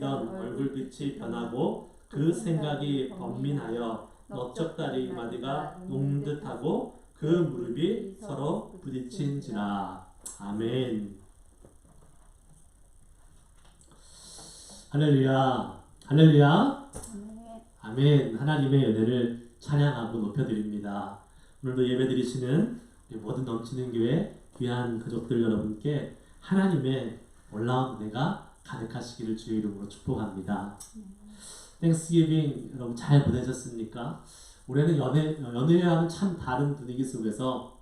보이던 얼굴빛이 변하고 그 생각이 번민하여 넓적다리 마디가 녹는 듯하고 그 무릎이 서로 부딪힌지라. 아멘. 할렐루야. 할렐루야. 아멘. 하나님의 은혜를 찬양하고 높여드립니다. 오늘도 예배드리시는 모든 넘치는 교회 귀한 가족들 여러분께 하나님의 놀라운 은혜가 가득하시기를 주의 이름으로 축복합니다. 땡스기빙 여러분 잘 보내셨습니까? 올해는 연회와는 참 다른 분위기 속에서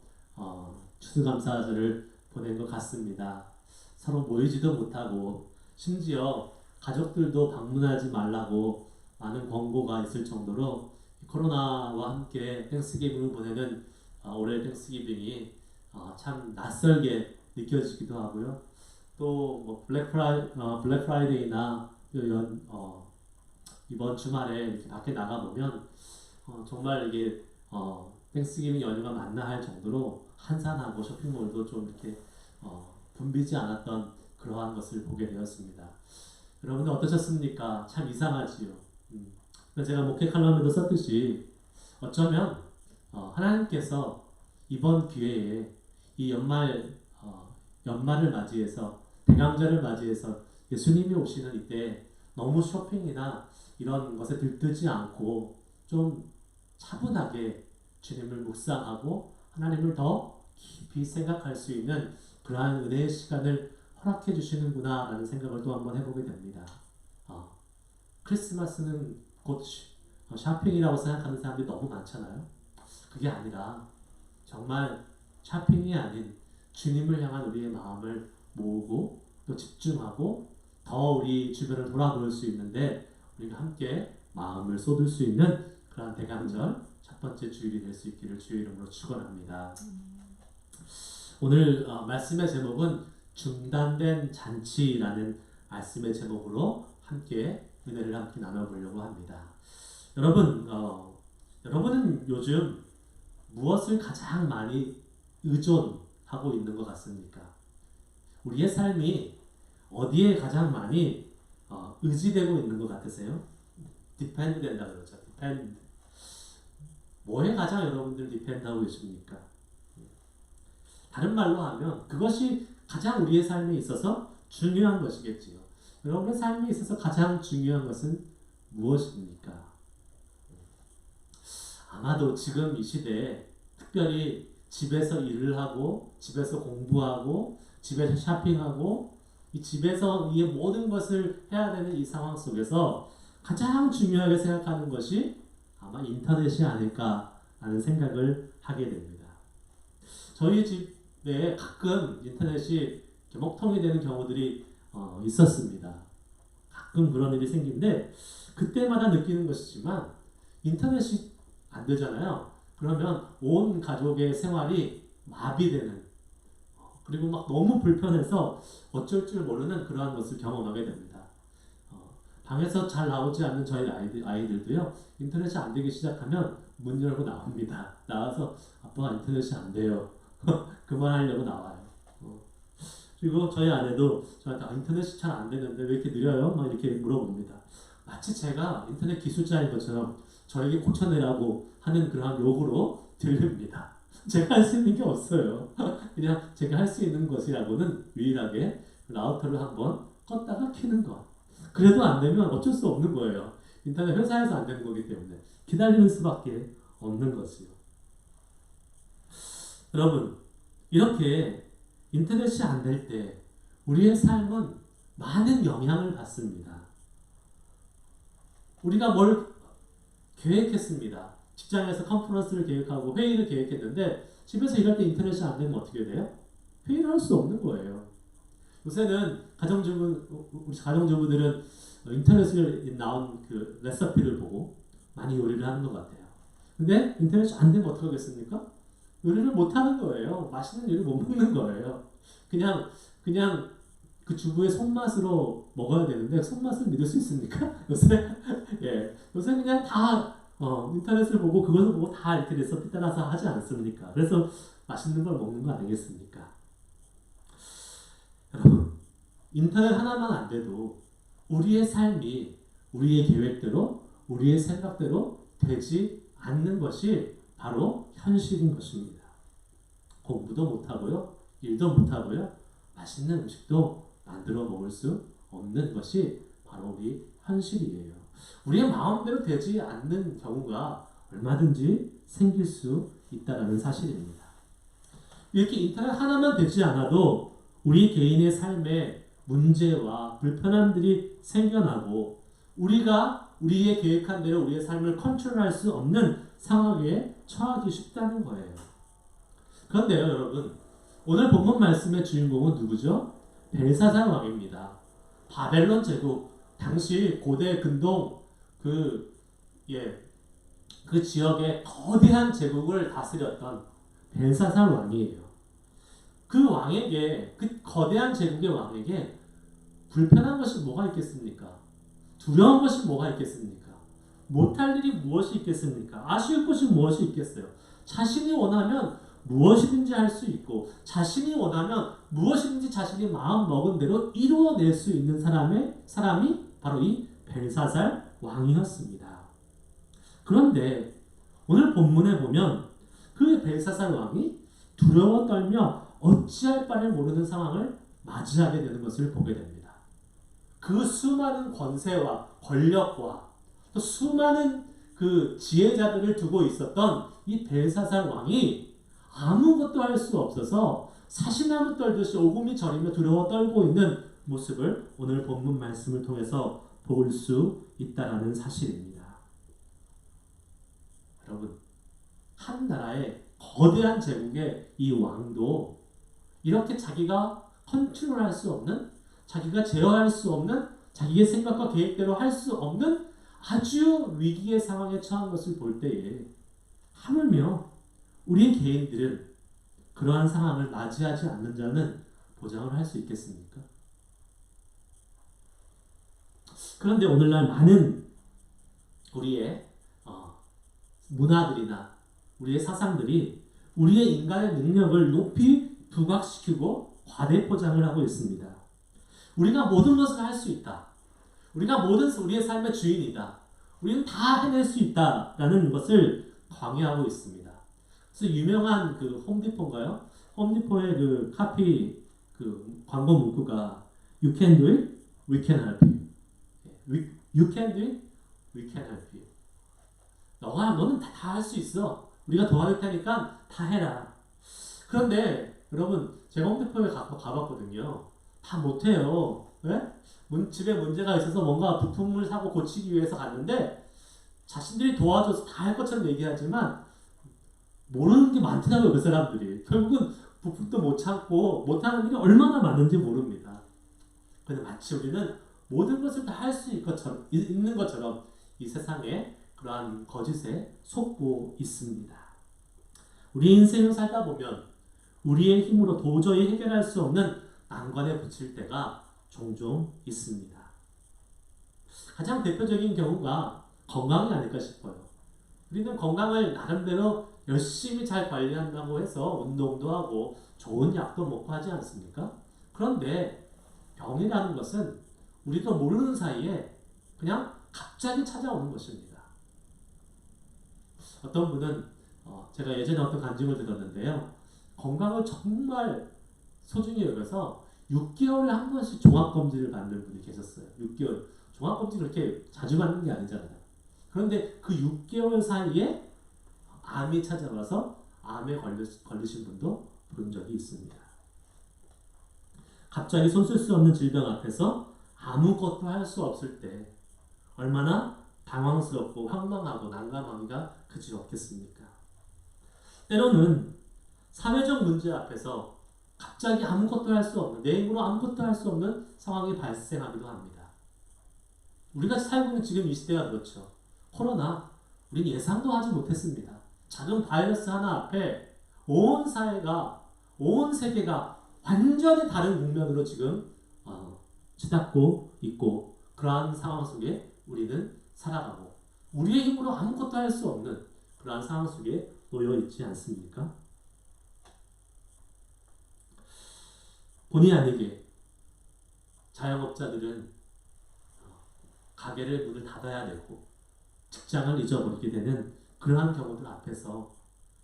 추수감사절을 보낸 것 같습니다. 서로 모이지도 못하고 심지어 가족들도 방문하지 말라고 많은 권고가 있을 정도로 코로나와 함께 땡스기빙을 보내는 올해 땡스기빙이 참 낯설게 느껴지기도 하고요. 또 뭐 블랙 프라이데이나 이번 주말에 이렇게 밖에 나가 보면 정말 이게 땡스기빙 연휴가 맞나 할 정도로 한산하고 쇼핑몰도 좀 이렇게 붐비지 않았던 그러한 것을 보게 되었습니다. 여러분들 어떠셨습니까? 참 이상하지요. 제가 목회 칼럼에도 썼듯이 어쩌면 하나님께서 이번 기회에 이 연말을 맞이해서 대강절을 맞이해서 예수님이 오시는 이때 너무 쇼핑이나 이런 것에 들뜨지 않고 좀 차분하게 주님을 묵상하고 하나님을 더 깊이 생각할 수 있는 그러한 은혜의 시간을 허락해 주시는구나 라는 생각을 또 한번 해보게 됩니다. 크리스마스는 곧 쇼핑이라고 생각하는 사람들이 너무 많잖아요. 그게 아니라 정말 쇼핑이 아닌 주님을 향한 우리의 마음을 모으고 또 집중하고 더 우리 주변을 돌아볼 수 있는데 우리가 함께 마음을 쏟을 수 있는 그런 대강절 첫 번째 주일이 될 수 있기를 주의 이름으로 축원합니다. 오늘 말씀의 제목은 중단된 잔치라는 말씀의 제목으로 함께 은혜를 함께 나눠보려고 합니다. 여러분은 요즘 무엇을 가장 많이 의존하고 있는 것 같습니까? 우리의 삶이 어디에 가장 많이 의지되고 있는 것 같으세요? 디펜드 된다 그러죠. 디펜드. 뭐에 가장 여러분들 디펜드하고 계십니까? 다른 말로 하면 그것이 가장 우리의 삶에 있어서 중요한 것이겠지요. 여러분의 삶에 있어서 가장 중요한 것은 무엇입니까? 아마도 지금 이 시대에 특별히 집에서 일을 하고 집에서 공부하고 집에서 쇼핑하고 이 집에서 이 모든 것을 해야 되는 이 상황 속에서 가장 중요하게 생각하는 것이 아마 인터넷이 아닐까라는 생각을 하게 됩니다. 저희 집에 가끔 인터넷이 먹통이 되는 경우들이 있었습니다. 가끔 그런 일이 생기는데 그때마다 느끼는 것이지만 인터넷이 안 되잖아요. 그러면 온 가족의 생활이 마비되는 그리고 막 너무 불편해서 어쩔 줄 모르는 그러한 것을 경험하게 됩니다. 방에서 잘 나오지 않는 저희 아이들도요. 인터넷이 안 되기 시작하면 문 열고 나옵니다. 나와서 아빠가 인터넷이 안 돼요. 그만하려고 나와요. 그리고 저희 아내도 저한테 인터넷이 잘 안 되는데 왜 이렇게 느려요? 막 이렇게 물어봅니다. 마치 제가 인터넷 기술자인 것처럼 저에게 고쳐내라고 하는 그러한 요구로 들립니다. 제가 할 수 있는 게 없어요. 그냥 제가 할 수 있는 것이라고는 유일하게 라우터를 한번 껐다가 켜는 것. 그래도 안 되면 어쩔 수 없는 거예요. 인터넷 회사에서 안 되는 거기 때문에 기다리는 수밖에 없는 것이요. 여러분, 이렇게 인터넷이 안 될 때 우리의 삶은 많은 영향을 받습니다. 우리가 뭘 계획했습니다. 직장에서 컨퍼런스를 계획하고 회의를 계획했는데 집에서 일할 때 인터넷이 안 되면 어떻게 돼요? 회의를 할 수 없는 거예요. 요새는 우리 가정주부들은 인터넷에 나온 그 레시피를 보고 많이 요리를 하는 것 같아요. 근데 인터넷이 안 되면 어떻게 하겠습니까? 요리를 못 하는 거예요. 맛있는 요리 못 먹는 거예요. 그냥 그 주부의 손맛으로 먹어야 되는데 손맛을 믿을 수 있습니까? 요새 요새 그냥 다 인터넷을 보고 그것을 보고 다 이렇게 레시피 따라서 하지 않습니까? 그래서 맛있는 걸 먹는 거 아니겠습니까? 여러분, 인터넷 하나만 안 돼도 우리의 삶이 우리의 계획대로 우리의 생각대로 되지 않는 것이 바로 현실인 것입니다. 공부도 못하고요. 일도 못하고요. 맛있는 음식도 만들어 먹을 수 없는 것이 바로 우리 현실이에요. 우리의 마음대로 되지 않는 경우가 얼마든지 생길 수 있다는 사실입니다. 이렇게 인터넷 하나만 되지 않아도 우리 개인의 삶에 문제와 불편함들이 생겨나고 우리가 우리의 계획한 대로 우리의 삶을 컨트롤할 수 없는 상황에 처하기 쉽다는 거예요. 그런데요, 여러분, 오늘 본문 말씀의 주인공은 누구죠? 벨사살 왕입니다. 바벨론 제국, 당시 고대 근동 그 지역의 거대한 제국을 다스렸던 벨사살 왕이에요. 그 왕에게, 그 거대한 제국의 왕에게 불편한 것이 뭐가 있겠습니까? 두려운 것이 뭐가 있겠습니까? 못할 일이 무엇이 있겠습니까? 아쉬울 것이 무엇이 있겠어요? 자신이 원하면 무엇이든지 할 수 있고 자신이 원하면 무엇이든지 자신이 마음 먹은 대로 이루어낼 수 있는 사람이 바로 이 벨사살 왕이었습니다. 그런데 오늘 본문에 보면 그 벨사살 왕이 두려워 떨며 어찌할 바를 모르는 상황을 맞이하게 되는 것을 보게 됩니다. 그 수많은 권세와 권력과 또 수많은 그 지혜자들을 두고 있었던 이 벨사살 왕이 아무것도 할 수 없어서 사시나무 떨듯이 오금이 저리며 두려워 떨고 있는 모습을 오늘 본문 말씀을 통해서 볼 수 있다는 사실입니다. 여러분, 한 나라의 거대한 제국의 이 왕도 이렇게 자기가 컨트롤할 수 없는, 자기가 제어할 수 없는, 자기의 생각과 계획대로 할 수 없는 아주 위기의 상황에 처한 것을 볼 때에 하물며 우리 개인들은 그러한 상황을 맞이하지 않는 자는 보장을 할 수 있겠습니까? 그런데 오늘날 많은 우리의 문화들이나 우리의 사상들이 우리의 인간의 능력을 높이 부각시키고 과대 포장을 하고 있습니다. 우리가 모든 것을 할 수 있다. 우리가 모든 우리의 삶의 주인이다. 우리는 다 해낼 수 있다라는 것을 강요하고 있습니다. 그래서 유명한 그 홈디포인가요? 홈디포의 그 카피 그 광고 문구가 You can do it, we can help you. You can do it, we can help you. 너는 다 할 수 있어. 우리가 도와줄 테니까 다 해라. 그런데 여러분, 제가 홈디포에 가봤거든요. 다 못해요. 네? 집에 문제가 있어서 뭔가 부품을 사고 고치기 위해서 갔는데 자신들이 도와줘서 다 할 것처럼 얘기하지만 모르는 게 많더라고요. 그 사람들이. 결국은 부품도 못 찾고 못하는 일이 얼마나 많은지 모릅니다. 그런데 마치 우리는 모든 것을 다 할 수 있는 것처럼 이 세상에 그러한 거짓에 속고 있습니다. 우리 인생을 살다 보면 우리의 힘으로 도저히 해결할 수 없는 난관에 부칠 때가 종종 있습니다. 가장 대표적인 경우가 건강이 아닐까 싶어요. 우리는 건강을 나름대로 열심히 잘 관리한다고 해서 운동도 하고 좋은 약도 먹고 하지 않습니까? 그런데 병이라는 것은 우리도 모르는 사이에 그냥 갑자기 찾아오는 것입니다. 어떤 분은 제가 예전에 어떤 간증을 들었는데요. 건강을 정말 소중히 여겨서 6개월에 한 번씩 종합검진을 받는 분이 계셨어요. 6개월. 종합검진 그렇게 자주 받는 게 아니잖아요. 그런데 그 6개월 사이에 암이 찾아와서 암에 걸리신 분도 본 적이 있습니다. 갑자기 손쓸 수 없는 질병 앞에서 아무것도 할 수 없을 때 얼마나 당황스럽고 황망하고 난감하기가 그지 없겠습니까? 때로는 사회적 문제 앞에서 갑자기 아무것도 할 수 없는, 내 힘으로 아무것도 할 수 없는 상황이 발생하기도 합니다. 우리가 살고 있는 지금 이 시대가 그렇죠. 코로나, 우리는 예상도 하지 못했습니다. 작은 바이러스 하나 앞에 온 사회가, 온 세계가 완전히 다른 국면으로 지금 치닫고 있고 그러한 상황 속에 우리는 살아가고 우리의 힘으로 아무것도 할 수 없는 그러한 상황 속에 놓여 있지 않습니까? 본의 아니게 자영업자들은 가게를 문을 닫아야 되고 직장을 잊어버리게 되는 그러한 경우들 앞에서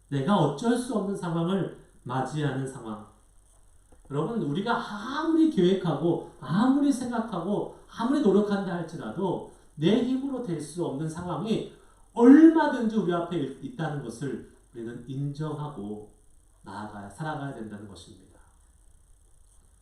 내가 어쩔 수 없는 상황을 맞이하는 상황. 여러분, 우리가 아무리 계획하고 아무리 생각하고 아무리 노력한다 할지라도 내 힘으로 될 수 없는 상황이 얼마든지 우리 앞에 있다는 것을 우리는 인정하고 살아가야 된다는 것입니다.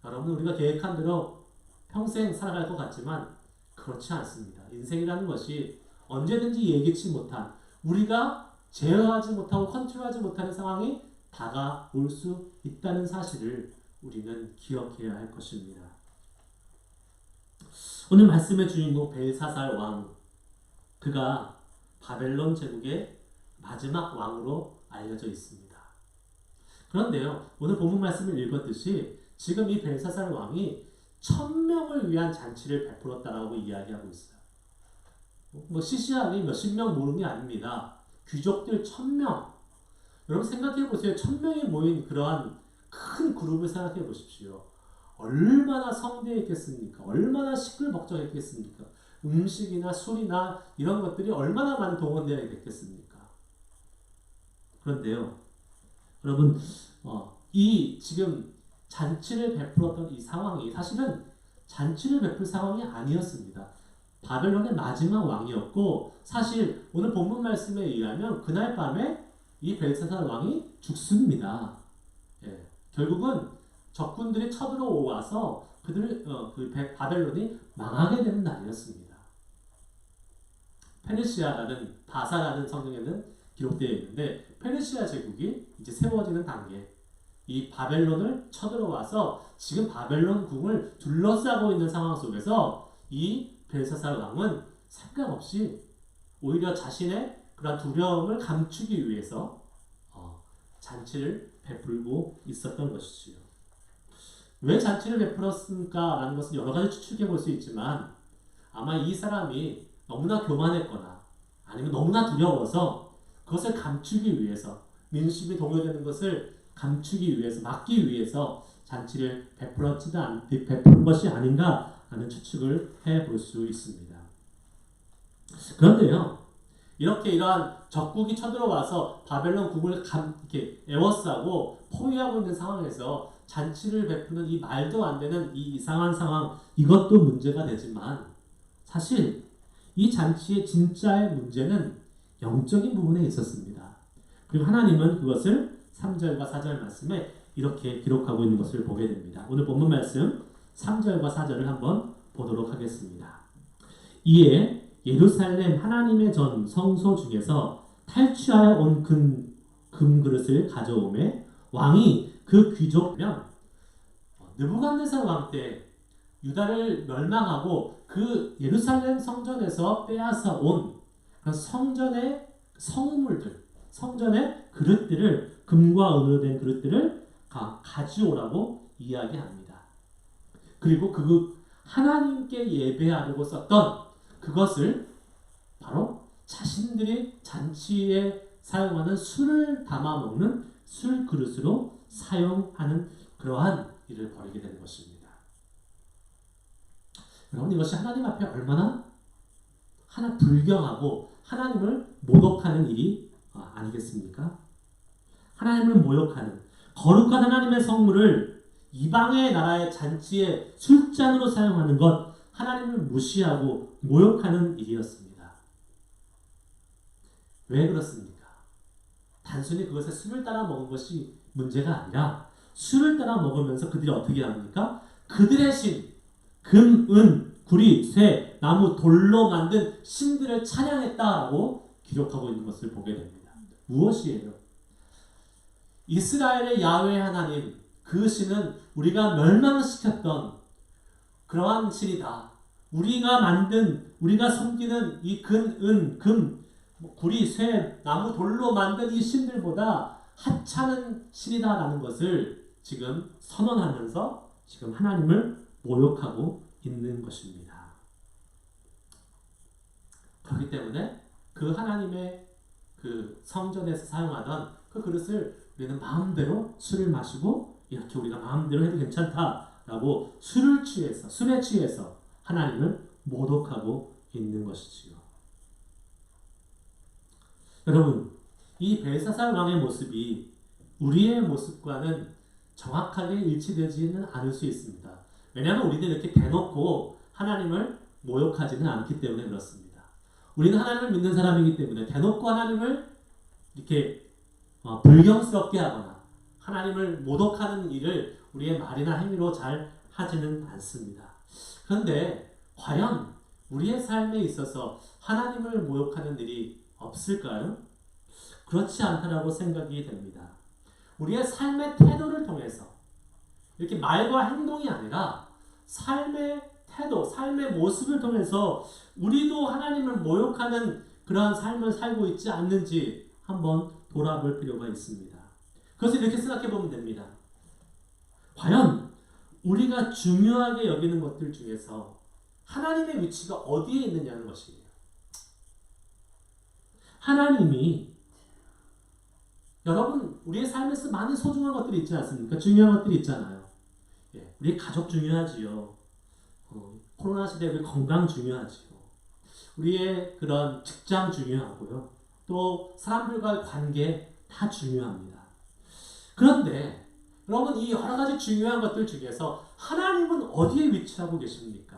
여러분, 우리가 계획한 대로 평생 살아갈 것 같지만 그렇지 않습니다. 인생이라는 것이 언제든지 예기치 못한, 우리가 제어하지 못하고 컨트롤하지 못하는 상황이 다가올 수 있다는 사실을 우리는 기억해야 할 것입니다. 오늘 말씀의 주인공 벨사살 왕, 그가 바벨론 제국의 마지막 왕으로 알려져 있습니다. 그런데요, 오늘 본문 말씀을 읽었듯이 지금 이 벨사살 왕이 1000명을 위한 잔치를 베풀었다라고 이야기하고 있어요. 시시하게 몇십 명 모으는 게 아닙니다. 귀족들 1000명. 여러분 생각해 보세요. 1000명이 모인 그러한 큰 그룹을 생각해 보십시오. 얼마나 성대했겠습니까? 얼마나 시끌벅적했겠습니까? 음식이나 술이나 이런 것들이 얼마나 많이 동원되어야 됐겠습니까? 그런데요, 여러분, 이 지금 잔치를 베풀었던 이 상황이 사실은 잔치를 베풀 상황이 아니었습니다. 바벨론의 마지막 왕이었고, 사실 오늘 본문 말씀에 의하면 그날 밤에 이 벨사살 왕이 죽습니다. 예, 결국은 적군들이 쳐들어와서 바벨론이 망하게 되는 날이었습니다. 페르시아라는 바사라는 성경에는 기록되어 있는데, 페르시아 제국이 이제 세워지는 단계, 이 바벨론을 쳐들어와서 지금 바벨론 궁을 둘러싸고 있는 상황 속에서 이 벨사살 왕은 생각 없이 오히려 자신의 그런 두려움을 감추기 위해서 잔치를 베풀고 있었던 것이지요. 왜 잔치를 베풀었을까라는 것은 여러 가지 추측해 볼 수 있지만, 아마 이 사람이 너무나 교만했거나 아니면 너무나 두려워서 그것을 감추기 위해서, 민심이 동요되는 것을 감추기 위해서, 막기 위해서 잔치를 베푸는 것이 아닌가 하는 추측을 해볼 수 있습니다. 그런데요, 이렇게 이러한 적국이 쳐들어와서 바벨론 궁을 이렇게 에워싸고 포위하고 있는 상황에서 잔치를 베푸는 이 말도 안 되는 이 이상한 상황, 이것도 문제가 되지만 사실 이 잔치의 진짜의 문제는 영적인 부분에 있었습니다. 그리고 하나님은 그것을 3절과 4절 말씀에 이렇게 기록하고 있는 것을 보게 됩니다. 오늘 본문 말씀 3절과 4절을 한번 보도록 하겠습니다. 이에 예루살렘 하나님의 전 성소 중에서 탈취하여 온 금그릇을 가져오매 왕이 그 귀족면 느부갓네살 왕 때 유다를 멸망하고 그 예루살렘 성전에서 빼앗아 온 성전의 성물들, 성전의 그릇들을, 금과 은으로 된 그릇들을 가져오라고 이야기합니다. 그리고 그 하나님께 예배하려고 썼던 그것을 바로 자신들이 잔치에 사용하는 술을 담아 먹는 술 그릇으로 사용하는 그러한 일을 벌이게 되는 것입니다. 여러분, 이것이 하나님 앞에 얼마나 불경하고 하나님을 모독하는 일이 아니겠습니까? 하나님을 모욕하는, 거룩한 하나님의 성물을 이방의 나라의 잔치의 술잔으로 사용하는 것, 하나님을 무시하고 모욕하는 일이었습니다. 왜 그렇습니까? 단순히 그것에 술을 따라 먹은 것이 문제가 아니라, 술을 따라 먹으면서 그들이 어떻게 합니까? 그들의 신, 금, 은, 구리, 쇠, 나무, 돌로 만든 신들을 찬양했다라고 기록하고 있는 것을 보게 됩니다. 무엇이에요? 이스라엘의 야훼 하나님, 그 신은 우리가 멸망시켰던 그러한 신이다. 우리가 섬기는 이 금, 은, 금, 구리, 쇠, 나무, 돌로 만든 이 신들보다 하찮은 신이다라는 것을 지금 선언하면서 지금 하나님을 모욕하고 있는 것입니다. 그렇기 때문에 그 하나님의 그 성전에서 사용하던 그 그릇을 우리는 마음대로 술을 마시고 이렇게 우리가 마음대로 해도 괜찮다라고 술에 취해서 하나님을 모독하고 있는 것이지요. 여러분, 이 벨사살 왕의 모습이 우리의 모습과는 정확하게 일치되지는 않을 수 있습니다. 왜냐하면 우리는 이렇게 대놓고 하나님을 모욕하지는 않기 때문에 그렇습니다. 우리는 하나님을 믿는 사람이기 때문에 대놓고 하나님을 이렇게 불경스럽게 하거나 하나님을 모독하는 일을 우리의 말이나 행위로 잘 하지는 않습니다. 그런데 과연 우리의 삶에 있어서 하나님을 모욕하는 일이 없을까요? 그렇지 않다라고 생각이 됩니다. 우리의 삶의 태도를 통해서 이렇게 말과 행동이 아니라 삶의 태도, 삶의 모습을 통해서 우리도 하나님을 모욕하는 그러한 삶을 살고 있지 않는지 한번 돌아볼 필요가 있습니다. 그래서 이렇게 생각해 보면 됩니다. 과연 우리가 중요하게 여기는 것들 중에서 하나님의 위치가 어디에 있느냐는 것이에요. 하나님이 여러분 우리의 삶에서 많은 소중한 것들이 있지 않습니까? 중요한 것들이 있잖아요. 우리 가족 중요하지요. 코로나 시대에 우리 건강 중요하지요. 우리의 그런 직장 중요하고요. 또 사람들과의 관계 다 중요합니다. 그런데 여러분 이 여러 가지 중요한 것들 중에서 하나님은 어디에 위치하고 계십니까?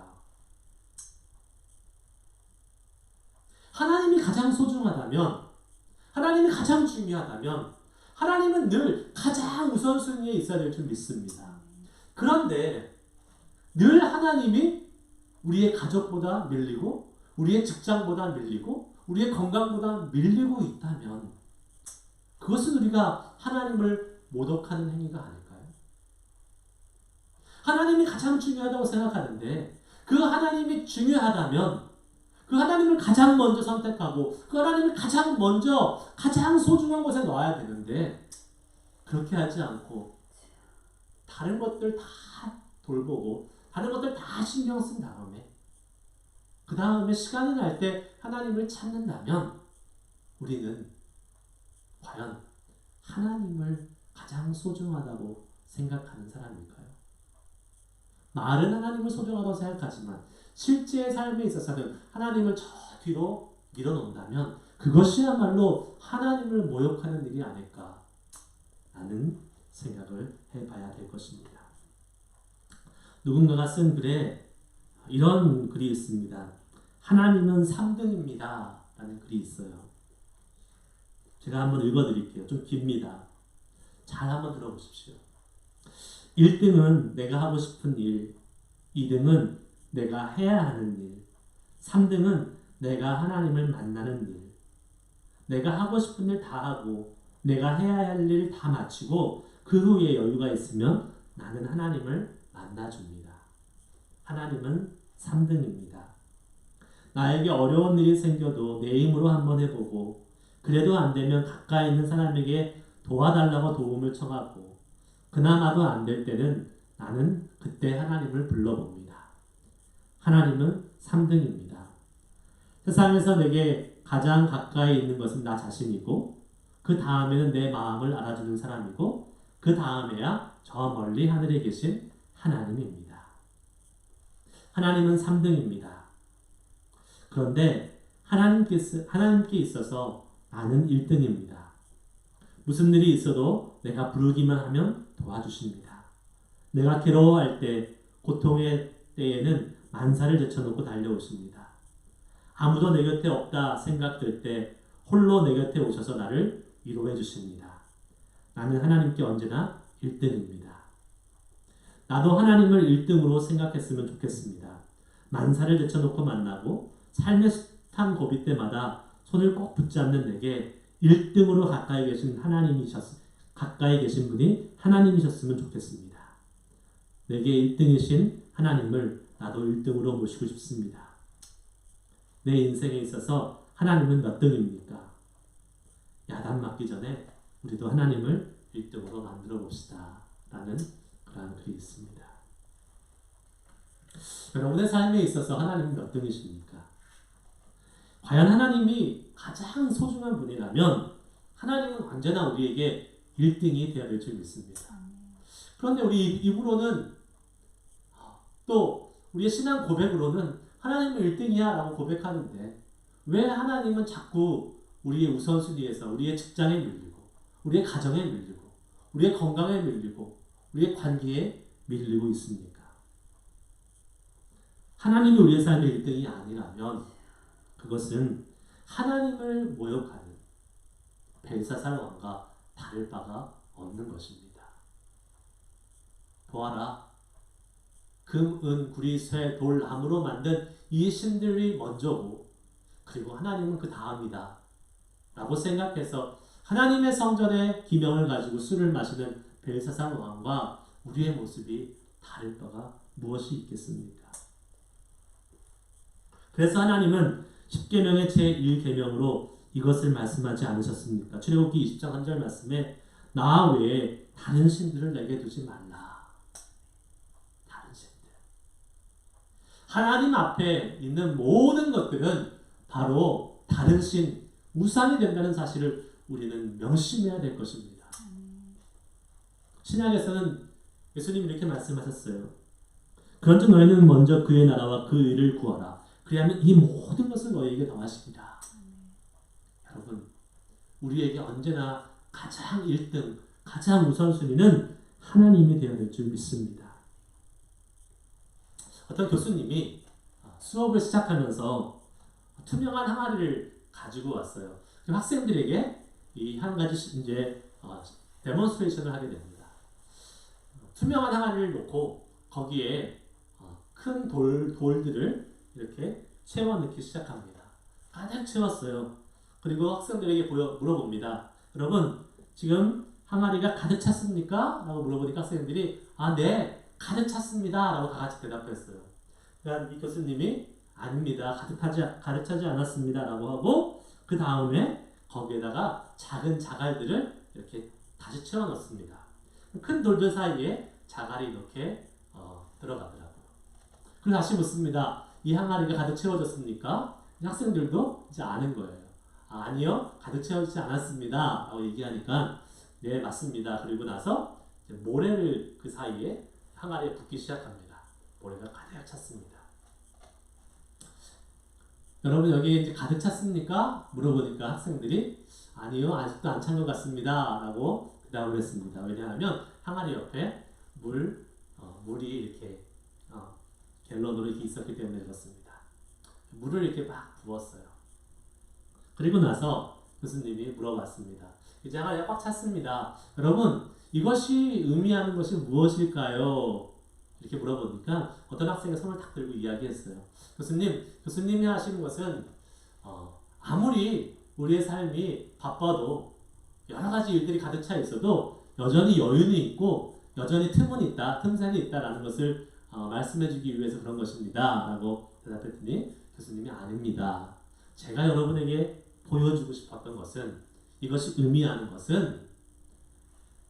하나님이 가장 소중하다면, 하나님이 가장 중요하다면 하나님은 늘 가장 우선순위에 있어야 될 줄 믿습니다. 그런데 늘 하나님이 우리의 가족보다 밀리고 우리의 직장보다 밀리고 우리의 건강보다 밀리고 있다면 그것은 우리가 하나님을 모독하는 행위가 아닐까요? 하나님이 가장 중요하다고 생각하는데 그 하나님이 중요하다면 그 하나님을 가장 먼저 선택하고 그 하나님을 가장 먼저 가장 소중한 곳에 놔야 되는데 그렇게 하지 않고 다른 것들 다 돌보고 다른 것들 다 신경 쓴 다음에 그 다음에 시간이 날 때 하나님을 찾는다면 우리는 과연 하나님을 가장 소중하다고 생각하는 사람일까요? 말은 하나님을 소중하다고 생각하지만 실제의 삶에 있어서는 하나님을 저 뒤로 밀어놓는다면 그것이야말로 하나님을 모욕하는 일이 아닐까 라는 생각을 해봐야 될 것입니다. 누군가가 쓴 글에 이런 글이 있습니다. 하나님은 3등입니다 라는 글이 있어요. 제가 한번 읽어드릴게요. 좀 깁니다. 잘 한번 들어보십시오. 1등은 내가 하고 싶은 일, 2등은 내가 해야 하는 일, 3등은 내가 하나님을 만나는 일. 내가 하고 싶은 일 다 하고 내가 해야 할 일 다 마치고 그 후에 여유가 있으면 나는 하나님을 만나줍니다. 하나님은 3등입니다. 나에게 어려운 일이 생겨도 내 힘으로 한번 해보고 그래도 안 되면 가까이 있는 사람에게 도와달라고 도움을 청하고 그나마도 안 될 때는 나는 그때 하나님을 불러봅니다. 하나님은 3등입니다. 세상에서 내게 가장 가까이 있는 것은 나 자신이고 그 다음에는 내 마음을 알아주는 사람이고 그 다음에야 저 멀리 하늘에 계신 하나님입니다. 하나님은 3등입니다. 그런데 하나님께 있어서 나는 1등입니다. 무슨 일이 있어도 내가 부르기만 하면 도와주십니다. 내가 괴로워할 때, 고통의 때에는 만사를 제쳐놓고 달려오십니다. 아무도 내 곁에 없다 생각될 때 홀로 내 곁에 오셔서 나를 위로해 주십니다. 나는 하나님께 언제나 1등입니다. 나도 하나님을 1등으로 생각했으면 좋겠습니다. 만사를 제쳐놓고 만나고 삶의 숱한 고비 때마다 손을 꼭 붙잡는 내게 1등으로 가까이 계신 분이 하나님이셨으면 좋겠습니다. 내게 1등이신 하나님을 나도 1등으로 모시고 싶습니다. 내 인생에 있어서 하나님은 몇 등입니까? 야단 맞기 전에 우리도 하나님을 1등으로 만들어 봅시다. 라는 그런 글이 있습니다. 여러분의 삶에 있어서 하나님은 몇 등이십니까? 과연 하나님이 가장 소중한 분이라면 하나님은 언제나 우리에게 1등이 되어야 될 줄 믿습니다. 그런데 우리 입으로는 또 우리의 신앙 고백으로는 하나님은 1등이야 라고 고백하는데 왜 하나님은 자꾸 우리의 우선순위에서 우리의 직장에 밀리고 우리의 가정에 밀리고 우리의 건강에 밀리고 우리의 관계에 밀리고 있습니까? 하나님이 우리의 삶의 1등이 아니라면 그것은 하나님을 모욕하는 벨사살 왕과 다를 바가 없는 것입니다. 보아라. 금, 은, 구리, 쇠, 돌, 나무로 만든 이 신들이 먼저고 그리고 하나님은 그 다음이다 라고 생각해서 하나님의 성전의 기명을 가지고 술을 마시는 벨사살 왕과 우리의 모습이 다를 바가 무엇이 있겠습니까? 그래서 하나님은 10계명의 제1계명으로 이것을 말씀하지 않으셨습니까? 출애굽기 20장 3절 말씀에 나 외에 다른 신들을 내게 두지 말라. 다른 신들. 하나님 앞에 있는 모든 것들은 바로 다른 신, 우상이 된다는 사실을 우리는 명심해야 될 것입니다. 신약에서는 예수님이 이렇게 말씀하셨어요. 그런즉 너희는 먼저 그의 나라와 그 의를 구하라. 그리하면 이 모든 것을 너희에게 더하시리라. 여러분, 우리에게 언제나 가장 1등, 가장 우선순위는 하나님이 되어야 될 줄 믿습니다. 어떤 교수님이 수업을 시작하면서 투명한 항아리를 가지고 왔어요. 학생들에게 이 한 가지 이제 데몬스트레이션을 하게 됩니다. 투명한 항아리를 놓고 거기에 큰 돌들을 이렇게 채워 넣기 시작합니다. 가득 채웠어요. 그리고 학생들에게 물어봅니다. 여러분, 지금 항아리가 가득 찼습니까? 라고 물어보니까 학생들이 네, 가득 찼습니다. 라고 다 같이 대답했어요. 그러니까 이 교수님이 아닙니다. 가득 차지 않았습니다. 라고 하고 그 다음에 거기에다가 작은 자갈들을 이렇게 다시 채워 넣습니다. 큰 돌들 사이에 자갈이 이렇게 들어가더라고요. 그리고 다시 묻습니다. 이 항아리가 가득 채워졌습니까? 학생들도 이제 아는 거예요. 아니요, 가득 채워지지 않았습니다. 라고 얘기하니까 네, 맞습니다. 그리고 나서 이제 모래를 그 사이에 항아리에 붓기 시작합니다. 모래가 가득 찼습니다. 여러분, 여기 이제 가득 찼습니까? 물어보니까 학생들이 아니요, 아직도 안 찬 것 같습니다. 라고 대답을 했습니다. 왜냐하면 항아리 옆에 물이 이렇게 갤런으로 이렇게 있었기 때문에 그렇습니다. 물을 이렇게 막 부었어요. 그리고 나서 교수님이 물어봤습니다. 이제 항아리가 꽉 찼습니다. 여러분, 이것이 의미하는 것이 무엇일까요? 이렇게 물어보니까 어떤 학생이 손을 탁 들고 이야기했어요. 교수님이 하시는 것은 아무리 우리의 삶이 바빠도 여러 가지 일들이 가득 차 있어도 여전히 여유는 있고 여전히 틈새는 있다라는 것을 말씀해주기 위해서 그런 것입니다. 라고 대답했더니 교수님이 아닙니다. 제가 여러분에게 보여주고 싶었던 것은 이것이 의미하는 것은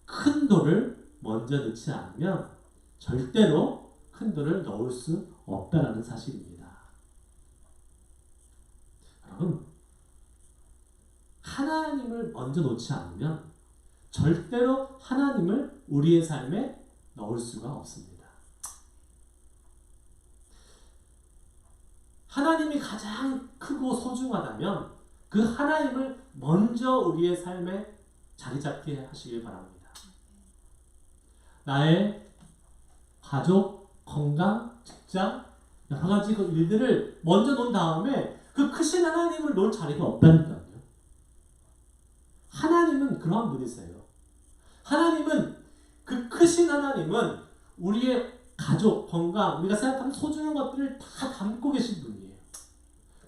큰 돌을 먼저 넣지 않으면 절대로 큰 돌을 넣을 수 없다라는 사실입니다. 여러분, 하나님을 먼저 놓지 않으면 절대로 하나님을 우리의 삶에 넣을 수가 없습니다. 하나님이 가장 크고 소중하다면 그 하나님을 먼저 우리의 삶에 자리 잡게 하시길 바랍니다. 나의 가족, 건강, 직장, 여러 가지 그 일들을 먼저 놓은 다음에 그 크신 하나님을 놓을 자리가 없다니까요. 하나님은 그러한 분이세요. 그 크신 하나님은 우리의 가족, 건강, 우리가 생각하는 소중한 것들을 다 담고 계신 분이에요.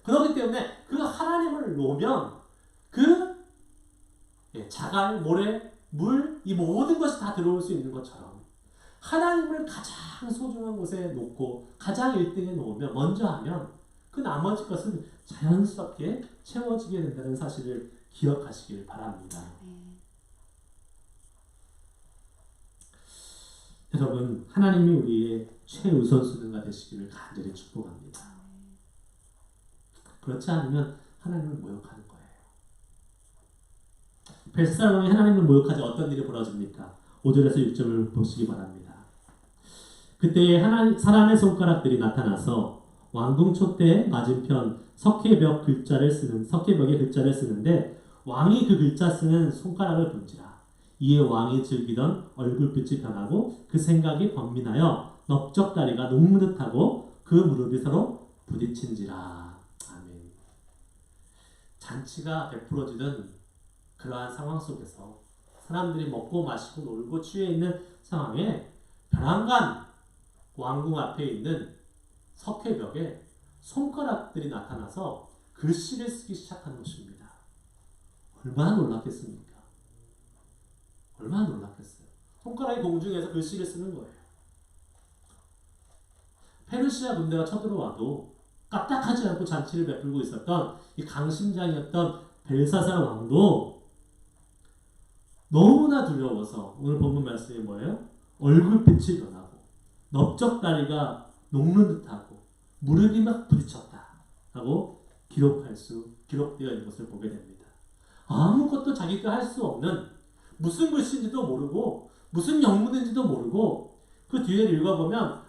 그렇기 때문에 그 하나님을 놓으면 그 자갈, 모래, 물, 이 모든 것이 다 들어올 수 있는 것처럼 하나님을 가장 소중한 곳에 놓고 가장 1등에 놓으면 먼저 하면 그 나머지 것은 자연스럽게 채워지게 된다는 사실을 기억하시길 바랍니다. 여러분, 하나님이 우리의 최우선순위가 되시기를 간절히 축복합니다. 그렇지 않으면 하나님을 모욕하는 거예요. 벨사살 왕이 하나님을 모욕하지 어떤 일이 벌어집니까? 5절에서 6절을 보시기 바랍니다. 그때 사람의 손가락들이 나타나서 왕궁 촛대 맞은편 석회벽의 글자를 쓰는데 왕이 그 글자 쓰는 손가락을 본지라. 이에 왕이 즐기던 얼굴빛이 변하고 그 생각이 번민하여 넓적다리가 녹무듯하고 그 무릎이 서로 부딪힌지라. 아멘. 잔치가 베풀어지던 그러한 상황 속에서 사람들이 먹고 마시고 놀고 취해 있는 상황에 벼랑간 왕궁 앞에 있는 석회벽에 손가락들이 나타나서 글씨를 쓰기 시작한 것입니다. 얼마나 놀랐겠습니까? 얼마나 놀랐겠어요. 손가락이 공중에서 글씨를 쓰는 거예요. 페르시아 군대가 쳐들어와도 까딱하지 않고 잔치를 베풀고 있었던 이 강심장이었던 벨사살 왕도 너무나 두려워서 오늘 본문 말씀이 뭐예요? 얼굴빛이 변하고 넓적다리가 녹는 듯하고 무릎이 막 부딪혔다 라고 기록되어 있는 것을 보게 됩니다. 아무것도 자기가 할 수 없는 무슨 글씨인지도 모르고 무슨 영문인지도 모르고 그 뒤를 읽어보면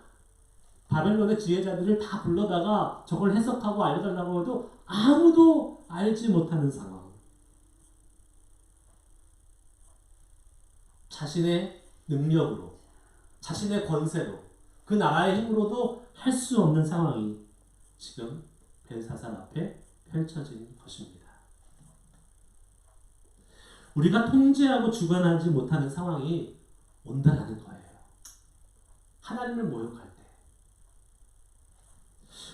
바벨론의 지혜자들을 다 불러다가 저걸 해석하고 알려달라고 해도 아무도 알지 못하는 상황. 자신의 능력으로, 자신의 권세로, 그 나라의 힘으로도 할 수 없는 상황이 지금 벨사살 앞에 펼쳐진 것입니다. 우리가 통제하고 주관하지 못하는 상황이 온다라는 거예요. 하나님을 모욕할 때.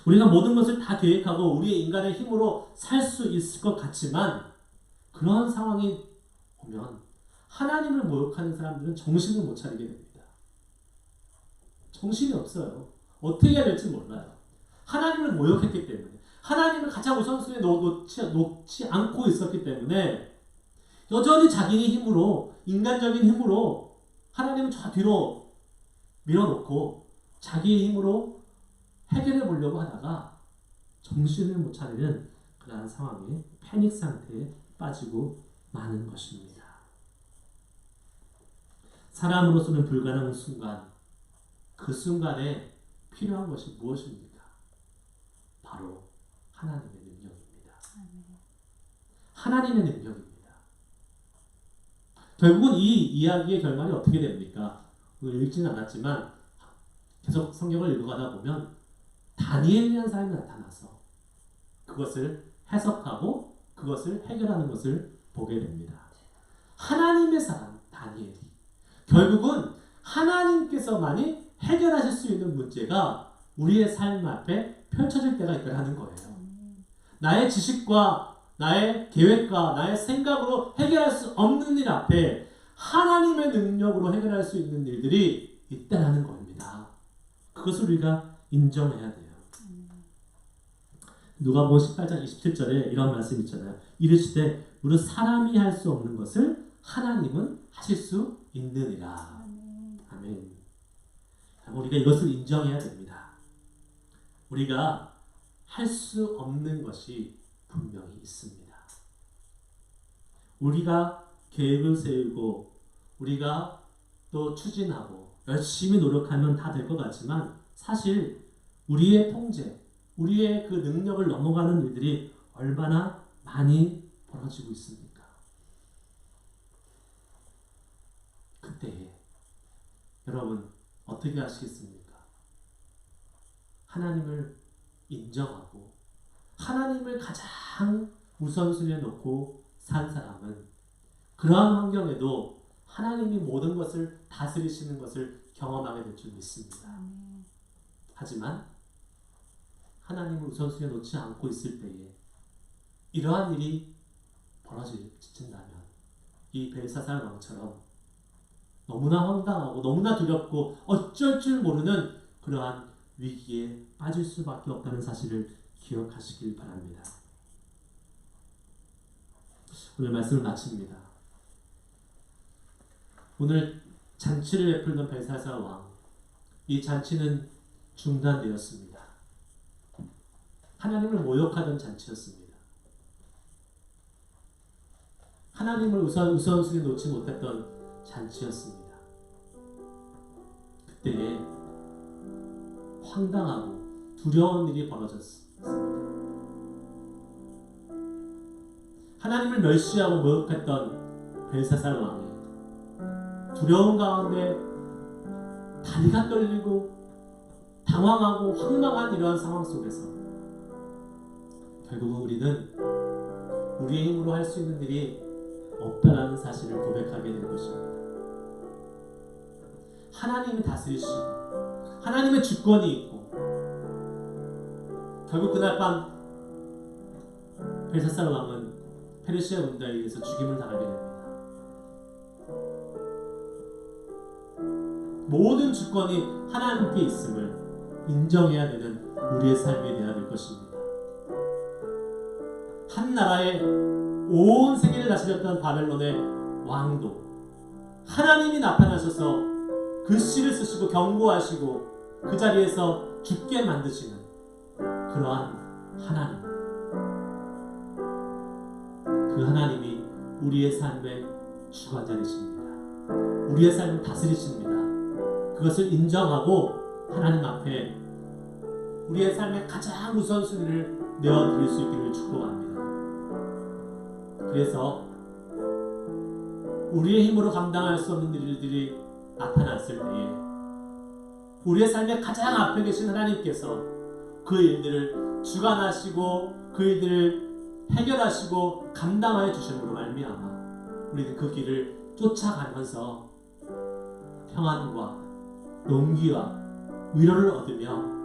우리가 모든 것을 다 계획하고 우리의 인간의 힘으로 살 수 있을 것 같지만 그러한 상황이 오면 하나님을 모욕하는 사람들은 정신을 못 차리게 됩니다. 정신이 없어요. 어떻게 해야 될지 몰라요. 하나님을 모욕했기 때문에, 하나님을 가장 우선순위에 놓지 않고 있었기 때문에 여전히 자기의 힘으로, 인간적인 힘으로 하나님은 저 뒤로 밀어놓고 자기의 힘으로 해결해 보려고 하다가 정신을 못 차리는 그러한 상황에 패닉 상태에 빠지고 마는 것입니다. 사람으로서는 불가능한 순간, 그 순간에 필요한 것이 무엇입니까? 바로 하나님의 능력입니다. 하나님의 능력입니다. 결국은 이 이야기의 결말이 어떻게 됩니까? 오늘 읽지는 않았지만 계속 성경을 읽어가다 보면 다니엘이라는 사람이 나타나서 그것을 해석하고 그것을 해결하는 것을 보게 됩니다. 하나님의 사람 다니엘이 결국은 하나님께서만이 해결하실 수 있는 문제가 우리의 삶 앞에 펼쳐질 때가 있다는 거예요. 나의 지식과 나의 계획과 나의 생각으로 해결할 수 없는 일 앞에 하나님의 능력으로 해결할 수 있는 일들이 있다는 겁니다. 그것을 우리가 인정해야 돼요. 누가복음 18장 27절에 이런 말씀 있잖아요. 이르시되 무릇 사람이 할 수 없는 것을 하나님은 하실 수 있느니라. 아멘. 우리가 이것을 인정해야 됩니다. 우리가 할 수 없는 것이 분명히 있습니다. 우리가 계획을 세우고 우리가 또 추진하고 열심히 노력하면 다 될 것 같지만 사실 우리의 통제, 우리의 그 능력을 넘어가는 일들이 얼마나 많이 벌어지고 있습니까? 그때 여러분 어떻게 하시겠습니까? 하나님을 인정하고 하나님을 가장 우선순위에 놓고 산 사람은 그러한 환경에도 하나님이 모든 것을 다스리시는 것을 경험하게 될 줄 믿습니다. 하지만 하나님을 우선순위에 놓지 않고 있을 때에 이러한 일이 벌어진다면 이 벨사살 왕처럼 너무나 황당하고 너무나 두렵고 어쩔 줄 모르는 그러한 위기에 빠질 수밖에 없다는 사실을 기억하시길 바랍니다. 오늘 말씀을 마칩니다. 오늘 잔치를 베풀던 벨사살 왕, 이 잔치는 중단되었습니다. 하나님을 모욕하던 잔치였습니다. 하나님을 우선순위에 놓지 못했던 잔치였습니다. 그때에 황당하고 두려운 일이 벌어졌습니다. 하나님을 멸시하고 모욕했던 벨사살 왕이 두려운 가운데 다리가 떨리고 당황하고 황망한 이러한 상황 속에서 결국은 우리는 우리의 힘으로 할 수 있는 일이 없다라는 사실을 고백하게 된 것입니다. 하나님이 다스리시고 하나님의 주권이 있고 결국 그날 밤 벨사살 왕은 페르시아 군대에 의해서 죽임을 당하게 됩니다. 모든 주권이 하나님께 있음을 인정해야 되는 우리의 삶이 되어야 될 것입니다. 한 나라의 온 세계를 다스렸던 바벨론의 왕도 하나님이 나타나셔서 글씨를 쓰시고 경고하시고 그 자리에서 죽게 만드시는 그러한 하나님, 그 하나님이 우리의 삶의 주관자이십니다. 우리의 삶을 다스리십니다. 그것을 인정하고 하나님 앞에 우리의 삶의 가장 우선순위를 내어드릴 수 있기를 축복합니다. 그래서 우리의 힘으로 감당할 수 없는 일들이 나타났을 때에 우리의 삶의 가장 앞에 계신 하나님께서 그 일들을 주관하시고 그 일들을 해결하시고 감당하여 주심으로 말미암아 우리는 그 길을 쫓아가면서 평안과 용기와 위로를 얻으며